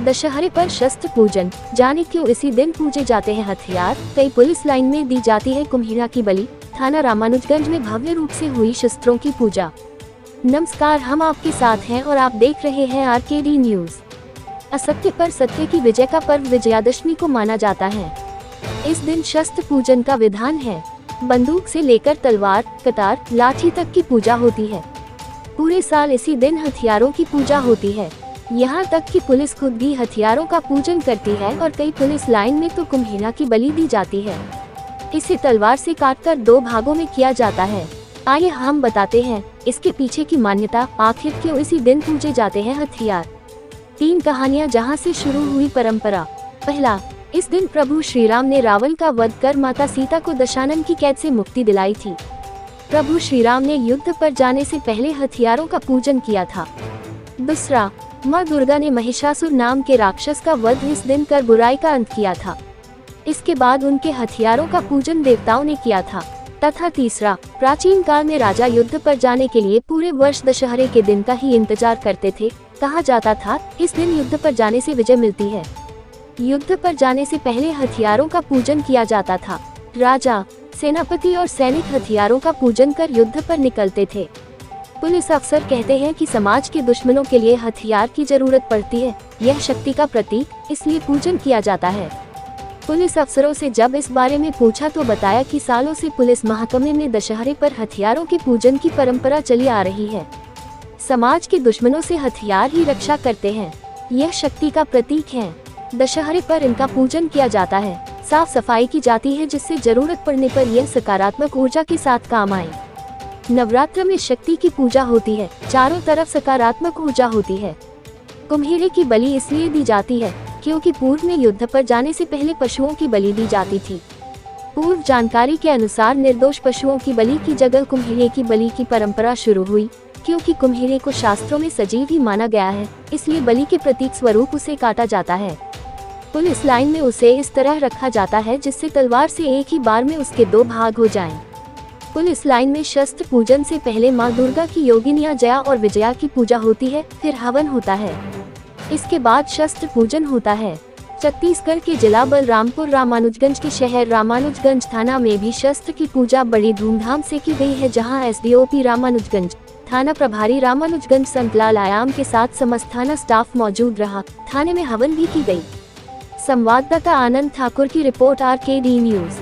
दशहरे पर शस्त्र पूजन, जाने क्यों इसी दिन पूजे जाते हैं हथियार। कई पुलिस लाइन में दी जाती है कुम्हेरा की बलि। थाना रामानुजगंज में भव्य रूप से हुई शस्त्रों की पूजा। नमस्कार, हम आपके साथ हैं और आप देख रहे हैं आरकेडी न्यूज। असत्य पर सत्य की विजय का पर्व विजयादशमी को माना जाता है। इस दिन शस्त्र पूजन का विधान है। बंदूक से लेकर तलवार, कतार, लाठी तक की पूजा होती है। पूरे साल इसी दिन हथियारों की पूजा होती है। यहाँ तक कि पुलिस खुद भी हथियारों का पूजन करती है और कई पुलिस लाइन में तो कुम्हेरा की बलि दी जाती है। इसे तलवार से काटकर 2 भागों में किया जाता है। आइए हम बताते हैं इसके पीछे की मान्यता, आखिर क्यों इसी दिन पूजे जाते हैं हथियार। 3 कहानियाँ जहाँ से शुरू हुई परंपरा। पहला, इस दिन प्रभु श्री राम ने रावण का वध कर माता सीता को दशानन की कैद से मुक्ति दिलाई थी। प्रभु श्री राम ने युद्ध पर जाने से पहले हथियारों का पूजन किया था। दूसरा, माँ दुर्गा ने महिषासुर नाम के राक्षस का वध इस दिन कर बुराई का अंत किया था। इसके बाद उनके हथियारों का पूजन देवताओं ने किया था। तथा तीसरा, प्राचीन काल में राजा युद्ध पर जाने के लिए पूरे वर्ष दशहरे के दिन का ही इंतजार करते थे। कहा जाता था इस दिन युद्ध पर जाने से विजय मिलती है। युद्ध पर जाने से पहले हथियारों का पूजन किया जाता था। राजा, सेनापति और सैनिक हथियारों का पूजन कर युद्ध पर निकलते थे। पुलिस अफसर कहते हैं कि समाज के दुश्मनों के लिए हथियार की जरूरत पड़ती है। यह शक्ति का प्रतीक, इसलिए पूजन किया जाता है। पुलिस अफसरों से जब इस बारे में पूछा तो बताया कि सालों से पुलिस महकमे में दशहरे पर हथियारों के पूजन की परंपरा चली आ रही है। समाज के दुश्मनों से हथियार ही रक्षा करते हैं। यह शक्ति का प्रतीक है। दशहरे पर इनका पूजन किया जाता है। साफ सफाई की जाती है जिससे जरूरत पड़ने पर यह सकारात्मक ऊर्जा के साथ काम आए। नवरात्र में शक्ति की पूजा होती है। चारों तरफ सकारात्मक ऊर्जा होती है। कुम्हेरे की बलि इसलिए दी जाती है क्योंकि पूर्व में युद्ध पर जाने से पहले पशुओं की बलि दी जाती थी। पूर्व जानकारी के अनुसार निर्दोष पशुओं की बलि की जगह कुम्हेरे की बलि की परंपरा शुरू हुई। क्योंकि कुम्हेरे को शास्त्रों में सजीव ही माना गया है, इसलिए बलि के प्रतीक स्वरूप उसे काटा जाता है। पुलिस लाइन में उसे इस तरह रखा जाता है जिससे तलवार से एक ही बार में उसके 2 भाग हो जाएं। पुलिस लाइन में शस्त्र पूजन से पहले मां दुर्गा की योगिनिया जया और विजया की पूजा होती है, फिर हवन होता है। इसके बाद शस्त्र पूजन होता है। छत्तीसगढ़ के जिला बलरामपुर रामानुजगंज के शहर रामानुजगंज थाना में भी शस्त्र की पूजा बड़ी धूमधाम से की गई है, जहां एसडीओपी रामानुजगंज, थाना प्रभारी रामानुजगंज संतलाल आयाम के साथ समस्त थाना स्टाफ मौजूद रहा। थाने में हवन भी की गई। संवाददाता आनंद ठाकुर की रिपोर्ट, आरकेडी न्यूज।